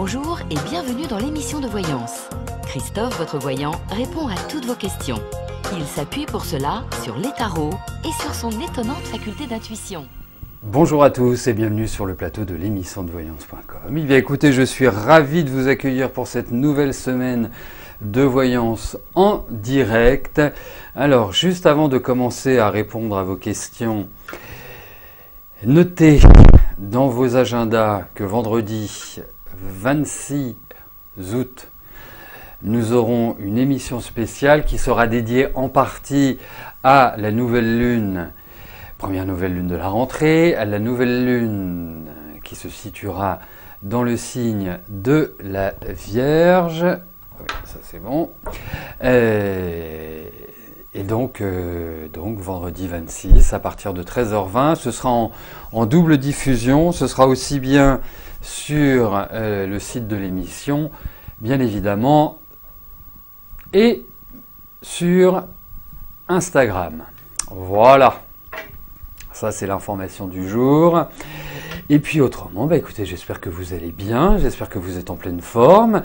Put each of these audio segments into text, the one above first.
Bonjour et bienvenue dans l'émission de voyance. Christophe, votre voyant, répond à toutes vos questions. Il s'appuie pour cela sur les tarots et sur son étonnante faculté d'intuition. Bonjour à tous et bienvenue sur le plateau de l'émission de voyance.com. Eh bien écoutez, je suis ravi de vous accueillir pour cette nouvelle semaine de voyance en direct. Alors, juste avant de commencer à répondre à vos questions, notez dans vos agendas que vendredi 26 août, nous aurons une émission spéciale qui sera dédiée en partie à la nouvelle lune, première nouvelle lune de la rentrée, à la nouvelle lune qui se situera dans le signe de la Vierge. Oui, ça c'est bon. Et donc vendredi 26 à partir de 13h20, ce sera en double diffusion, ce sera aussi bien sur le site de l'émission, bien évidemment, et sur Instagram. Voilà, ça c'est l'information du jour. Et puis autrement, écoutez, j'espère que vous allez bien, j'espère que vous êtes en pleine forme,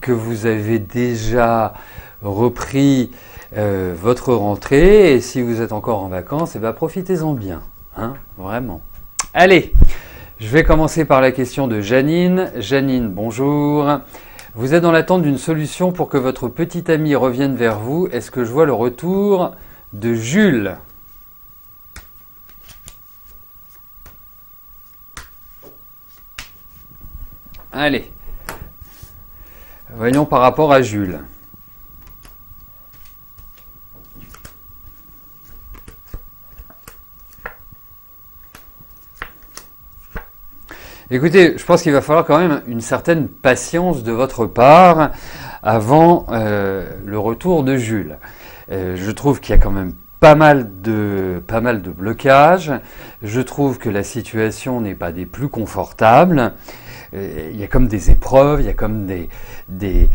que vous avez déjà repris votre rentrée, et si vous êtes encore en vacances, profitez-en bien, hein, vraiment. Allez, je vais commencer par la question de Janine. Janine, bonjour. Vous êtes dans l'attente d'une solution pour que votre petit ami revienne vers vous. Est-ce que je vois le retour de Jules ? Allez, voyons par rapport à Jules. Écoutez, je pense qu'il va falloir quand même une certaine patience de votre part avant le retour de Jules. Je trouve qu'il y a quand même pas mal de blocages. Je trouve que la situation n'est pas des plus confortables. Il y a comme des épreuves, il y a comme une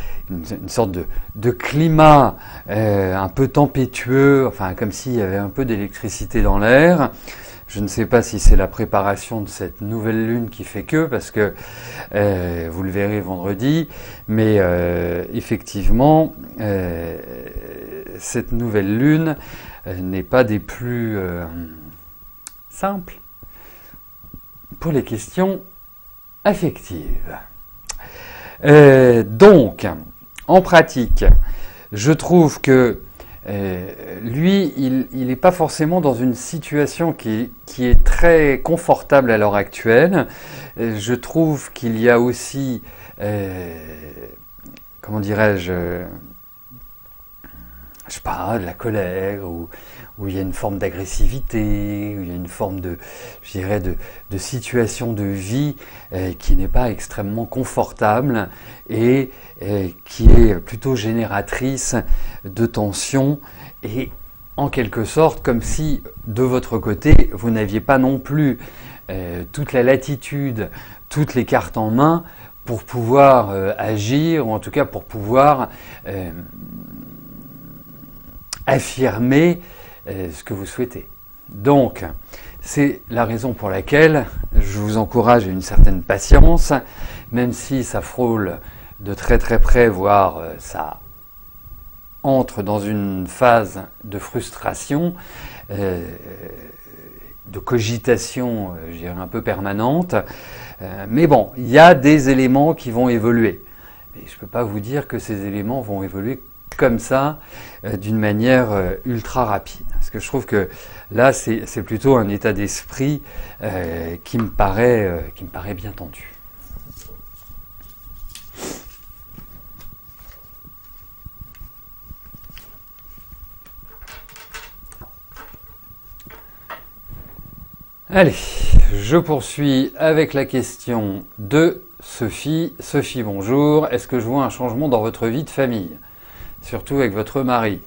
sorte de climat un peu tempétueux, enfin comme s'il y avait un peu d'électricité dans l'air. Je ne sais pas si c'est la préparation de cette nouvelle lune qui fait que, parce que vous le verrez vendredi, mais effectivement, cette nouvelle lune n'est pas des plus simples pour les questions affectives. Donc, en pratique, je trouve que lui, il n'est pas forcément dans une situation qui est très confortable à l'heure actuelle. Je trouve qu'il y a aussi, comment dirais-je, je sais pas, de la colère, où il y a une forme d'agressivité, où il y a une forme de situation de vie qui n'est pas extrêmement confortable et qui est plutôt génératrice de tension et en quelque sorte comme si de votre côté vous n'aviez pas non plus toute la latitude, toutes les cartes en main pour pouvoir agir, ou en tout cas pour pouvoir affirmer ce que vous souhaitez. Donc, c'est la raison pour laquelle je vous encourage à une certaine patience, même si ça frôle de très très près, voire ça entre dans une phase de frustration, de cogitation, je dirais un peu permanente. Mais bon, il y a des éléments qui vont évoluer. Mais je ne peux pas vous dire que ces éléments vont évoluer comme ça, d'une manière ultra rapide. Parce que je trouve que là, c'est plutôt un état d'esprit qui me paraît bien tendu. Allez, je poursuis avec la question de Sophie. Sophie, bonjour. Est-ce que je vois un changement dans votre vie de famille ? Surtout avec votre mari.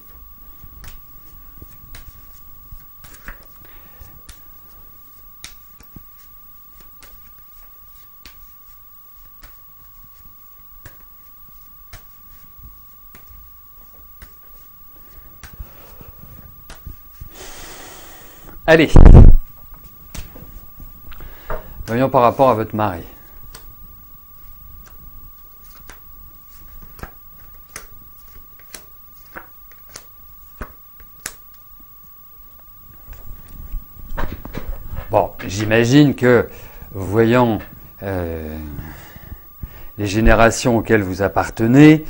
Allez, voyons par rapport à votre mari. j'imagine que, voyant les générations auxquelles vous appartenez,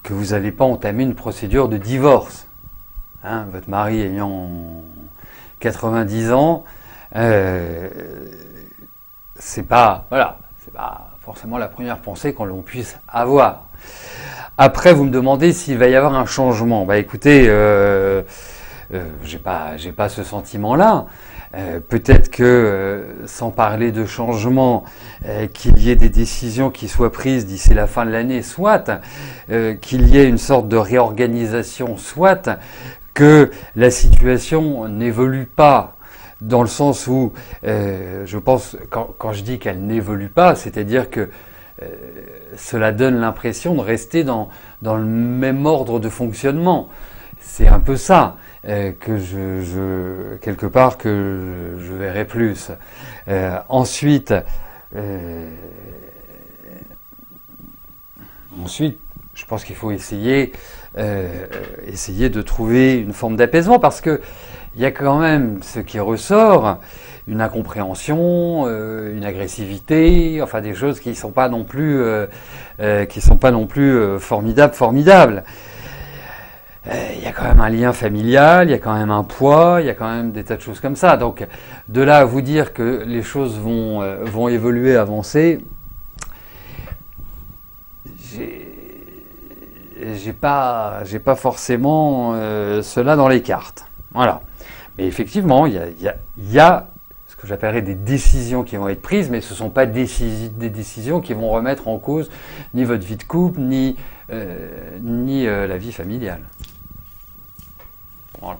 que vous n'allez pas entamer une procédure de divorce. Hein, votre mari ayant 90 ans, c'est pas forcément la première pensée qu'on puisse avoir. Après, vous me demandez s'il va y avoir un changement. Bah écoutez, j'ai pas ce sentiment-là. Peut-être que, sans parler de changement, qu'il y ait des décisions qui soient prises d'ici la fin de l'année, soit, qu'il y ait une sorte de réorganisation, soit, que la situation n'évolue pas, dans le sens où, je pense, quand je dis qu'elle n'évolue pas, c'est-à-dire que cela donne l'impression de rester dans le même ordre de fonctionnement. C'est un peu ça. Que quelque part que je verrai plus. Ensuite, je pense qu'il faut essayer de trouver une forme d'apaisement, parce que il y a quand même ce qui ressort, une incompréhension, une agressivité, enfin des choses qui sont pas non plus formidables. Il y a quand même un lien familial, il y a quand même un poids, il y a quand même des tas de choses comme ça. Donc, de là à vous dire que les choses vont évoluer, avancer, j'ai pas forcément cela dans les cartes. Voilà. Mais effectivement, il y a ce que j'appellerais des décisions qui vont être prises, mais ce ne sont pas des décisions qui vont remettre en cause ni votre vie de couple, ni la vie familiale. Voilà.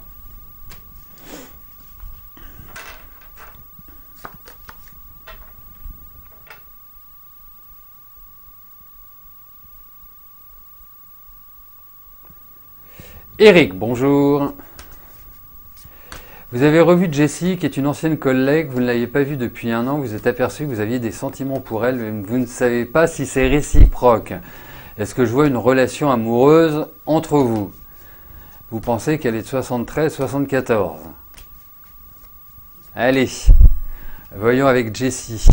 Eric, bonjour. Vous avez revu Jessie, qui est une ancienne collègue, vous ne l'aviez pas vue depuis un an, vous êtes aperçu que vous aviez des sentiments pour elle, mais vous ne savez pas si c'est réciproque. Est-ce que je vois une relation amoureuse entre vous? Vous pensez qu'elle est de 73, 74? Allez, voyons avec Jessie.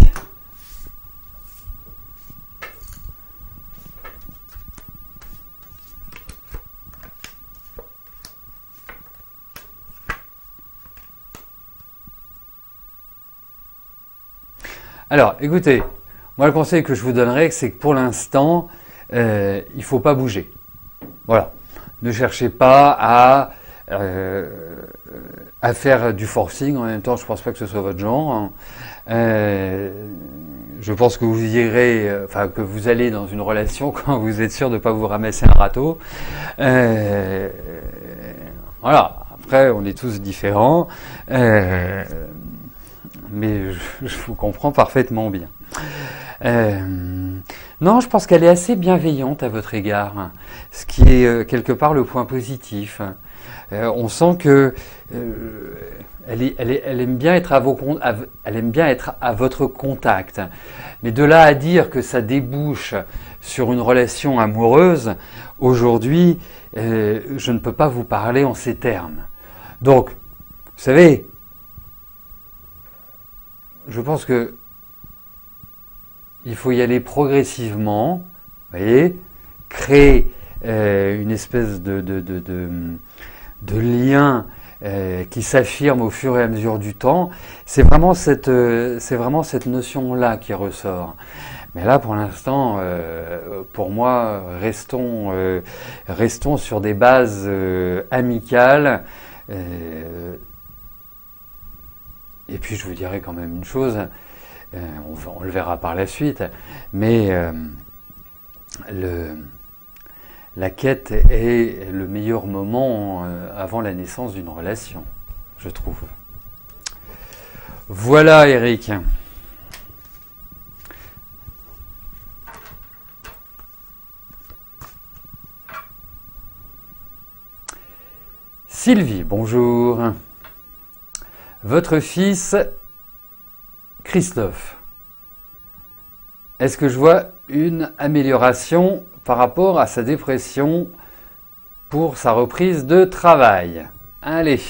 Alors, écoutez, moi le conseil que je vous donnerais, c'est que pour l'instant, il ne faut pas bouger. Voilà. Ne cherchez pas à faire du forcing. En même temps, je ne pense pas que ce soit votre genre. Je pense que vous irez, que vous allez dans une relation quand vous êtes sûr de ne pas vous ramasser un râteau. Voilà. Après, on est tous différents. Mais je vous comprends parfaitement bien. Non, je pense qu'elle est assez bienveillante à votre égard, ce qui est quelque part le point positif. On sent que elle aime bien être elle aime bien être à votre contact. Mais de là à dire que ça débouche sur une relation amoureuse, aujourd'hui, je ne peux pas vous parler en ces termes. Donc, vous savez, je pense que il faut y aller progressivement, vous voyez, créer une espèce de lien qui s'affirme au fur et à mesure du temps. C'est vraiment cette notion-là qui ressort. Mais là, pour l'instant, pour moi, restons sur des bases amicales. Et puis je vous dirai quand même une chose, on le verra par la suite, mais la quête est le meilleur moment avant la naissance d'une relation, je trouve. Voilà Eric. Sylvie, bonjour. Votre fils, Christophe, est-ce que je vois une amélioration par rapport à sa dépression pour sa reprise de travail? Allez.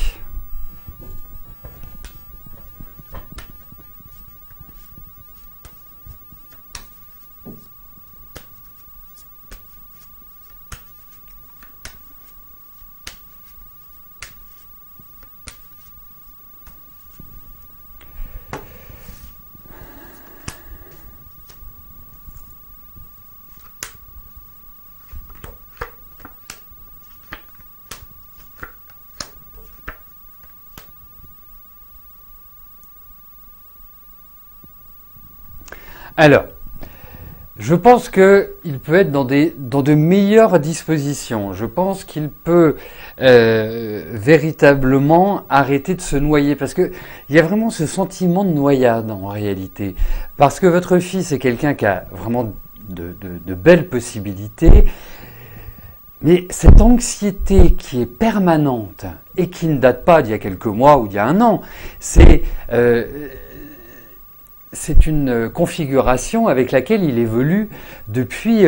Alors, je pense qu'il peut être dans de meilleures dispositions. Je pense qu'il peut véritablement arrêter de se noyer. Parce qu'il y a vraiment ce sentiment de noyade en réalité. Parce que votre fils est quelqu'un qui a vraiment de belles possibilités. Mais cette anxiété qui est permanente et qui ne date pas d'il y a quelques mois ou d'il y a un an, c'est une configuration avec laquelle il évolue depuis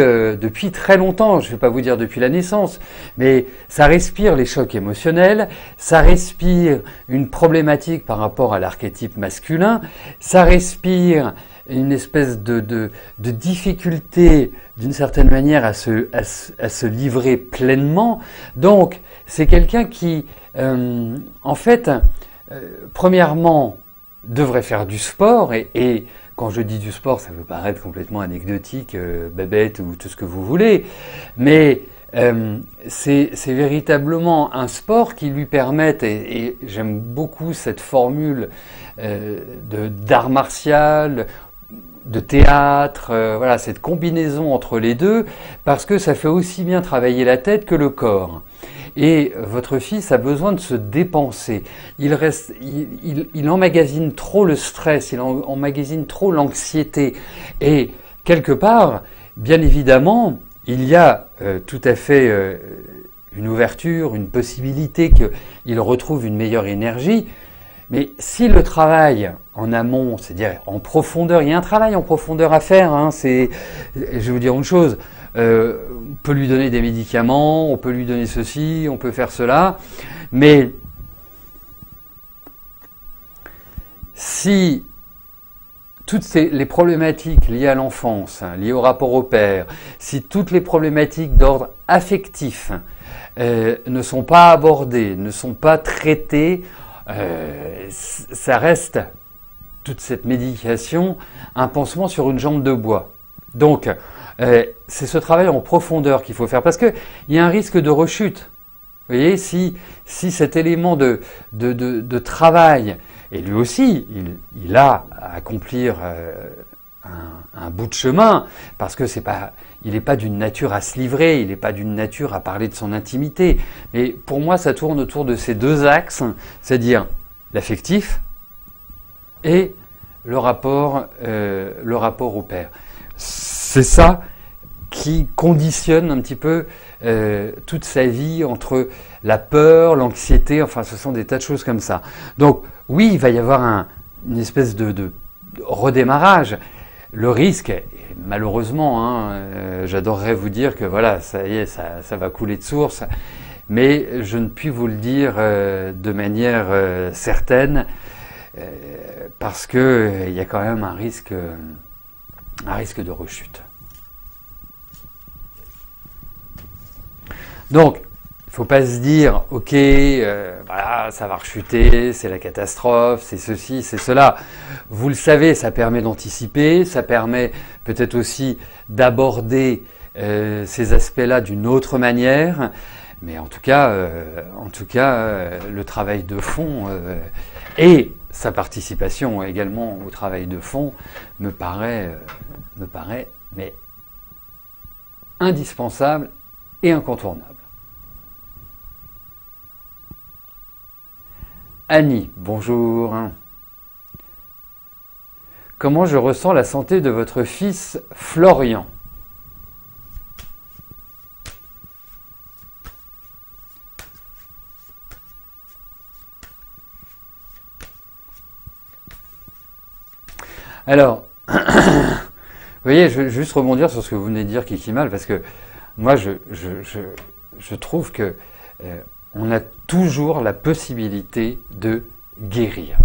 très longtemps. Je ne vais pas vous dire depuis la naissance, mais ça respire les chocs émotionnels, ça respire une problématique par rapport à l'archétype masculin, ça respire une espèce de difficulté d'une certaine manière à se livrer pleinement. Donc c'est quelqu'un qui, en fait, premièrement, devrait faire du sport, et quand je dis du sport, ça peut paraître complètement anecdotique, bébête ou tout ce que vous voulez, mais c'est véritablement un sport qui lui permette, et j'aime beaucoup cette formule d'art martial, de théâtre, voilà, cette combinaison entre les deux, parce que ça fait aussi bien travailler la tête que le corps. Et votre fils a besoin de se dépenser. Il emmagasine trop le stress, il emmagasine trop l'anxiété. Et quelque part, bien évidemment, il y a tout à fait une ouverture, une possibilité qu'il retrouve une meilleure énergie. Mais si le travail en amont, c'est-à-dire en profondeur, il y a un travail en profondeur à faire, hein, je vais vous dire une chose, on peut lui donner des médicaments, on peut lui donner ceci, on peut faire cela, mais si toutes les problématiques liées à l'enfance, liées au rapport au père, si toutes les problématiques d'ordre affectif ne sont pas abordées, ne sont pas traitées, ça reste, toute cette médication, un pansement sur une jambe de bois. Donc, c'est ce travail en profondeur qu'il faut faire, parce qu'il y a un risque de rechute. Vous voyez, si cet élément de travail, et lui aussi, il a à accomplir un bout de chemin, parce que il n'est pas d'une nature à se livrer, il n'est pas d'une nature à parler de son intimité. Mais pour moi, ça tourne autour de ces deux axes, c'est-à-dire l'affectif et le rapport au père. C'est ça qui conditionne un petit peu toute sa vie, entre la peur, l'anxiété, enfin ce sont des tas de choses comme ça. Donc oui, il va y avoir une espèce de redémarrage. Le risque, malheureusement, j'adorerais vous dire que voilà, ça y est, ça va couler de source, mais je ne puis vous le dire de manière certaine, parce qu'il y a quand même un risque de rechute. Donc, il ne faut pas se dire, ok, voilà, ça va rechuter, c'est la catastrophe, c'est ceci, c'est cela. Vous le savez, ça permet d'anticiper, ça permet peut-être aussi d'aborder ces aspects-là d'une autre manière, mais en tout cas, le travail de fond et sa participation également au travail de fond me paraît mais indispensable et incontournable. Annie, bonjour. Comment je ressens la santé de votre fils Florian? Alors, vous voyez, je vais juste rebondir sur ce que vous venez de dire, Kikimal, parce que moi, je trouve que on a toujours la possibilité de guérir.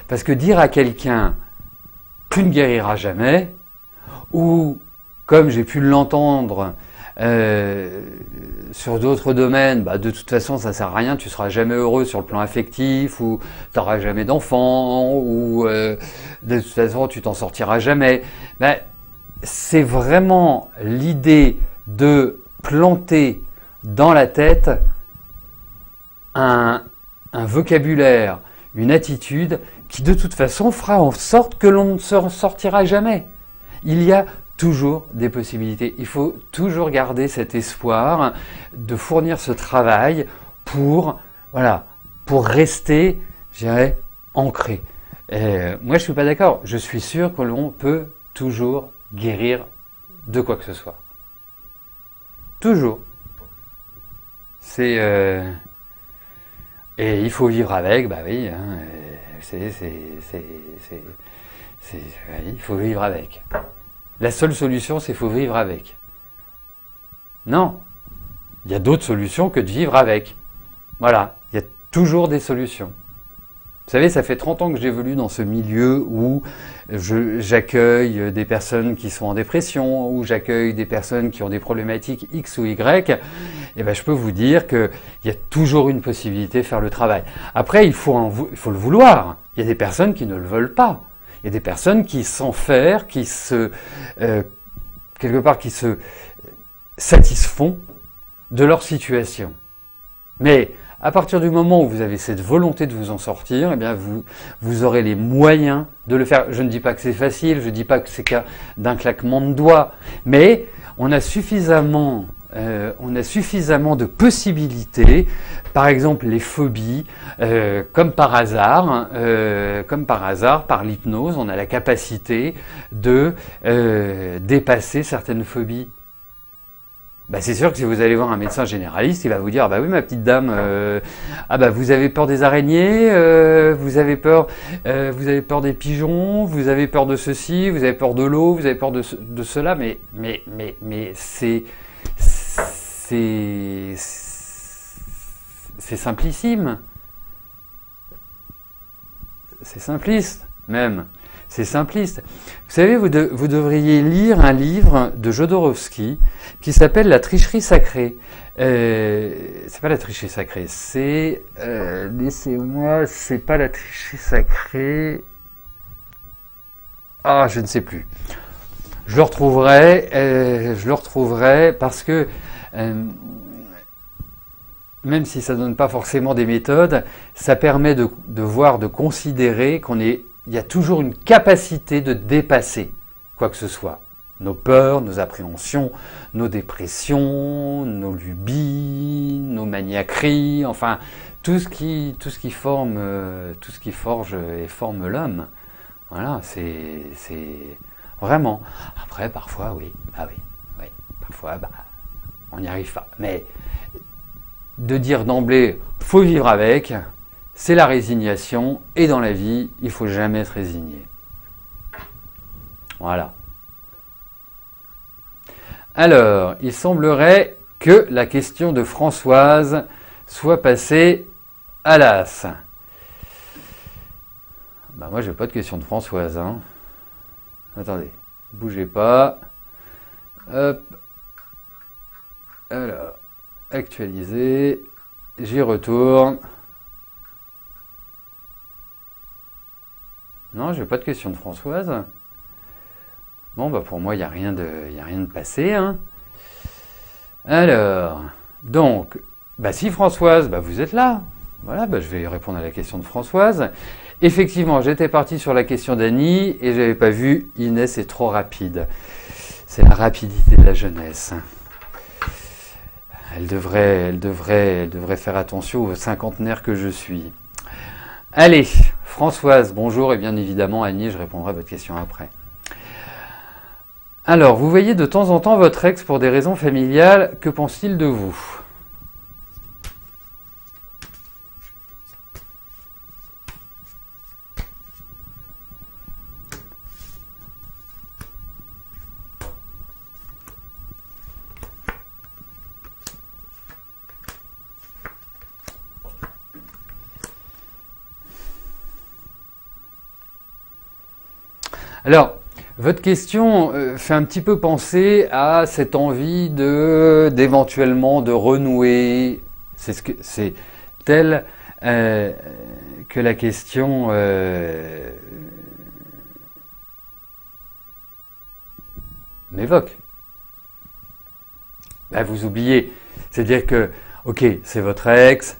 Parce que dire à quelqu'un « tu ne guériras jamais » ou, comme j'ai pu l'entendre sur d'autres domaines, de toute façon ça ne sert à rien, tu ne seras jamais heureux sur le plan affectif, ou tu n'auras jamais d'enfant, ou de toute façon tu t'en sortiras jamais. C'est vraiment l'idée de planter dans la tête un vocabulaire, une attitude qui de toute façon fera en sorte que l'on ne se sortira jamais. Il y a toujours des possibilités. Il faut toujours garder cet espoir de fournir ce travail pour, voilà, pour rester, je dirais, ancré. Moi, je ne suis pas d'accord. Je suis sûr que l'on peut toujours guérir de quoi que ce soit. Toujours. Et il faut vivre avec, bah oui, hein, il faut vivre avec. La seule solution, c'est qu'il faut vivre avec. Non, il y a d'autres solutions que de vivre avec. Voilà, il y a toujours des solutions. Vous savez, ça fait 30 ans que j'évolue dans ce milieu où j'accueille des personnes qui sont en dépression, où j'accueille des personnes qui ont des problématiques X ou Y. Et ben, je peux vous dire qu'il y a toujours une possibilité de faire le travail. Après, il faut le vouloir. Il y a des personnes qui ne le veulent pas. Il y a des personnes qui s'enferment, quelque part, qui se satisfont de leur situation. Mais à partir du moment où vous avez cette volonté de vous en sortir, eh bien vous aurez les moyens de le faire. Je ne dis pas que c'est facile, je ne dis pas que c'est d'un claquement de doigts, mais on a suffisamment de possibilités. Par exemple, les phobies, comme par hasard, par l'hypnose, on a la capacité de dépasser certaines phobies. Bah c'est sûr que si vous allez voir un médecin généraliste, il va vous dire ah bah oui ma petite dame, ah bah vous avez peur des araignées, vous avez peur des pigeons, vous avez peur de ceci, vous avez peur de l'eau, vous avez peur de cela, mais c'est simplissime, c'est simpliste même. C'est simpliste. Vous savez, vous devriez lire un livre de Jodorowsky qui s'appelle La tricherie sacrée. C'est pas la tricherie sacrée, c'est... laissez-moi, c'est pas la tricherie sacrée... Ah, je ne sais plus. Je le retrouverai parce que... même si ça ne donne pas forcément des méthodes, ça permet de voir, de considérer il y a toujours une capacité de dépasser quoi que ce soit. Nos peurs, nos appréhensions, nos dépressions, nos lubies, nos maniaqueries, enfin, tout ce qui forge et forme l'homme. Voilà, c'est vraiment. Après, parfois, oui, parfois, on n'y arrive pas. Mais de dire d'emblée, faut vivre avec, c'est la résignation, et dans la vie, il ne faut jamais être résigné. Voilà. Alors, il semblerait que la question de Françoise soit passée à l'as. Ben moi, je n'ai pas de question de Françoise. Hein. Attendez, bougez pas. Hop. Alors, actualiser. J'y retourne. Non, je n'ai pas de question de Françoise. Bon, bah pour moi, il n'y a rien de passé. Hein. Alors, donc, bah si Françoise, bah vous êtes là. Voilà, bah je vais répondre à la question de Françoise. Effectivement, j'étais parti sur la question d'Annie et je n'avais pas vu Inès est trop rapide. C'est la rapidité de la jeunesse. Elle devrait faire attention aux cinquantenaires que je suis. Allez, Françoise, bonjour, et bien évidemment, Annie, je répondrai à votre question après. Alors, vous voyez de temps en temps votre ex pour des raisons familiales, que pense-t-il de vous ? Alors, votre question fait un petit peu penser à cette envie d'éventuellement de renouer. C'est tel que la question m'évoque. Ben, vous oubliez, c'est-à-dire que, ok, c'est votre ex,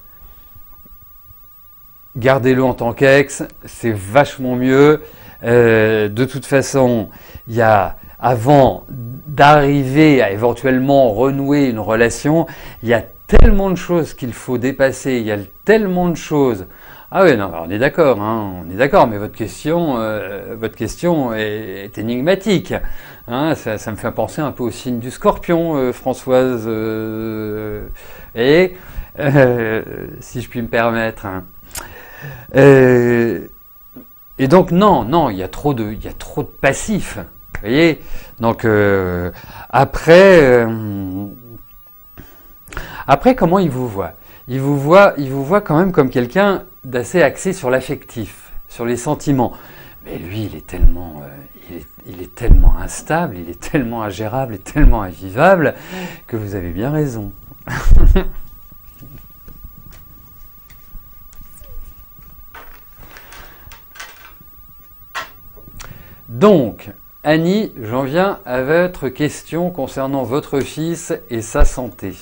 gardez-le en tant qu'ex, c'est vachement mieux. De toute façon, il y a avant d'arriver à éventuellement renouer une relation, il y a tellement de choses qu'il faut dépasser, il y a tellement de choses. Ah oui, non, on est d'accord, hein, on est d'accord, mais votre question est énigmatique. Hein, ça me fait penser un peu au signe du Scorpion, Françoise, et si je puis me permettre. Hein. Et donc non, il y a trop de passifs. Vous voyez, donc après, comment il vous voit? Il vous voit quand même comme quelqu'un d'assez axé sur l'affectif, sur les sentiments. Mais lui, il est tellement instable, il est tellement ingérable et tellement invivable que vous avez bien raison. Donc, Annie, j'en viens à votre question concernant votre fils et sa santé.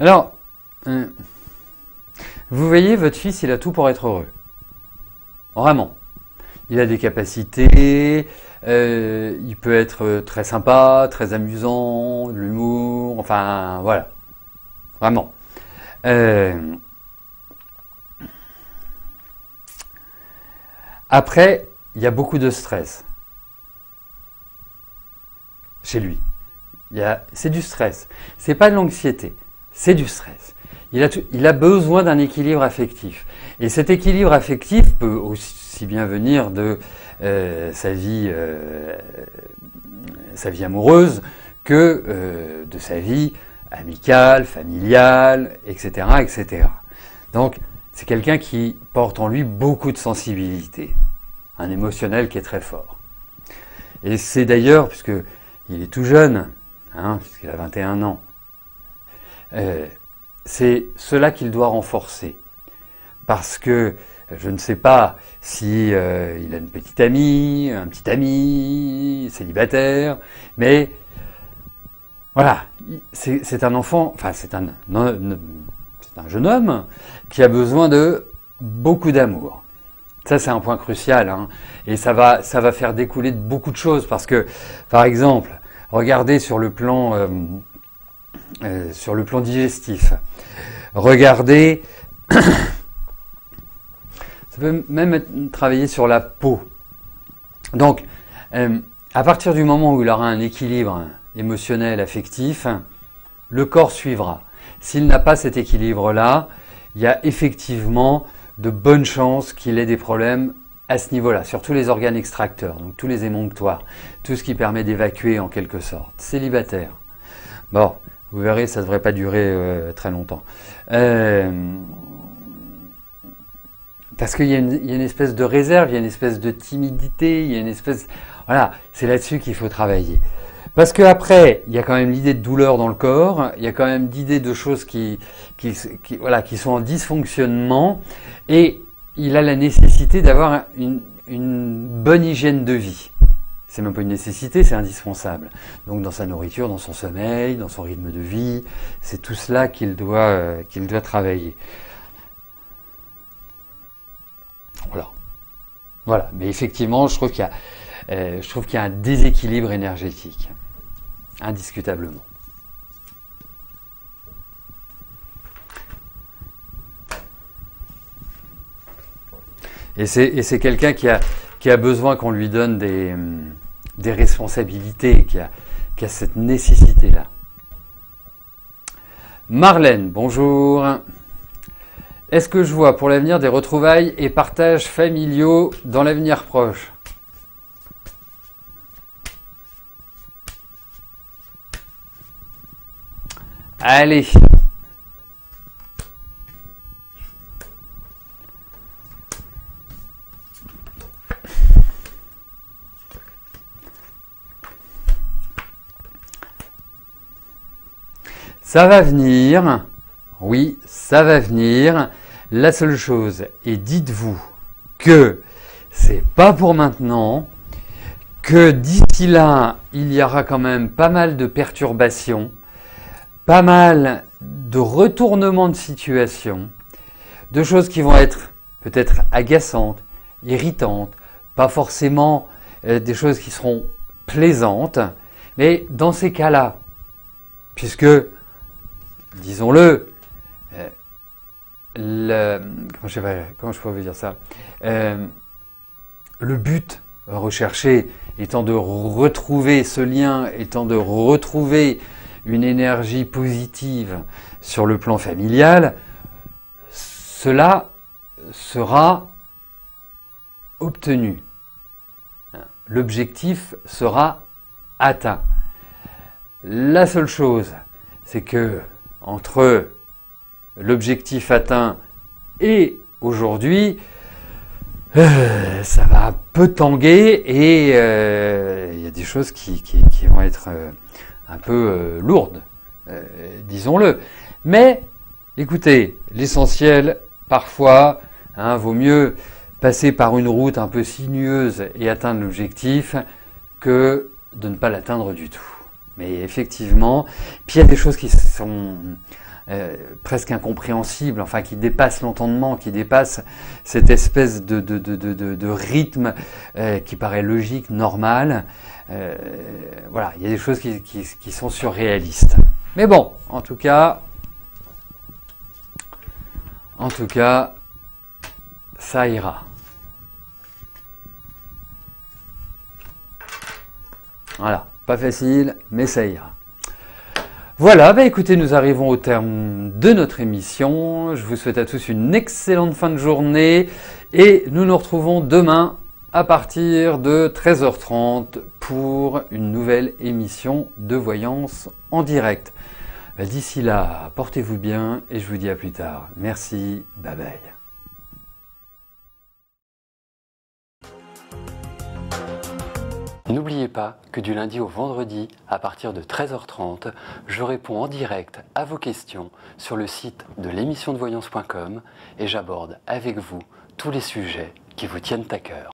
Alors, vous voyez, votre fils, il a tout pour être heureux. Vraiment. Il a des capacités, il peut être très sympa, très amusant, de l'humour, enfin, voilà. Vraiment. Après, il y a beaucoup de stress chez lui. C'est du stress. C'est pas de l'anxiété. C'est du stress. Il a besoin d'un équilibre affectif. Et cet équilibre affectif peut aussi bien venir de sa vie amoureuse que de sa vie amicale, familiale, etc., etc. Donc, c'est quelqu'un qui porte en lui beaucoup de sensibilité, un émotionnel qui est très fort. Et c'est d'ailleurs, puisque il est tout jeune, hein, puisqu'il a 21 ans, c'est cela qu'il doit renforcer. Parce que je ne sais pas si il a une petite amie, un petit ami, célibataire, mais voilà, c'est un enfant, enfin c'est un jeune homme qui a besoin de beaucoup d'amour. Ça c'est un point crucial, hein, et ça va faire découler de beaucoup de choses parce que, par exemple, regardez sur le plan digestif. Regardez, ça peut même travailler sur la peau. Donc, à partir du moment où il aura un équilibre émotionnel, affectif, le corps suivra. S'il n'a pas cet équilibre-là, il y a effectivement de bonnes chances qu'il ait des problèmes à ce niveau-là, surtout les organes extracteurs, donc tous les émonctoires, tout ce qui permet d'évacuer en quelque sorte. Célibataire. Bon, vous verrez, ça ne devrait pas durer très longtemps. Parce qu'il y a une espèce de réserve, il y a une espèce de timidité, il y a une espèce... Voilà, c'est là-dessus qu'il faut travailler. Parce qu'après, il y a quand même l'idée de douleur dans le corps, il y a quand même l'idée de choses qui sont en dysfonctionnement, et il a la nécessité d'avoir une bonne hygiène de vie. C'est même pas une nécessité, c'est indispensable. Donc dans sa nourriture, dans son sommeil, dans son rythme de vie, c'est tout cela qu'il doit travailler. Voilà. Mais effectivement, je trouve qu'il y a un déséquilibre énergétique, indiscutablement. Et c'est quelqu'un qui a besoin qu'on lui donne des responsabilités, qui a cette nécessité-là. Marlène, bonjour. Est-ce que je vois pour l'avenir des retrouvailles et partages familiaux dans l'avenir proche? Allez. Ça va venir, oui, ça va venir. La seule chose, et dites-vous que c'est pas pour maintenant, que d'ici là, il y aura quand même pas mal de perturbations, pas mal de retournements de situation, de choses qui vont être peut-être agaçantes, irritantes, pas forcément des choses qui seront plaisantes, mais dans ces cas-là, puisque, disons-le, comment je pourrais vous dire ça, le but recherché étant de retrouver ce lien, étant de retrouver une énergie positive sur le plan familial, cela sera obtenu. L'objectif sera atteint. La seule chose, c'est que entre l'objectif atteint et aujourd'hui, ça va un peu tanguer et il y a des choses qui vont être un peu lourdes, disons-le. Mais écoutez, l'essentiel, parfois, vaut mieux passer par une route un peu sinueuse et atteindre l'objectif que de ne pas l'atteindre du tout. Mais effectivement, puis il y a des choses qui sont presque incompréhensibles, enfin qui dépassent l'entendement, qui dépassent cette espèce de rythme qui paraît logique, normal. Voilà, il y a des choses qui sont surréalistes. Mais bon, en tout cas, ça ira. Voilà, pas facile, mais ça ira. Voilà, écoutez, nous arrivons au terme de notre émission. Je vous souhaite à tous une excellente fin de journée et nous nous retrouvons demain à partir de 13h30 pour une nouvelle émission de voyance en direct. D'ici là, portez-vous bien et je vous dis à plus tard. Merci, bye bye. N'oubliez pas que du lundi au vendredi, à partir de 13h30, je réponds en direct à vos questions sur le site de l'émissiondevoyance.com et j'aborde avec vous tous les sujets qui vous tiennent à cœur.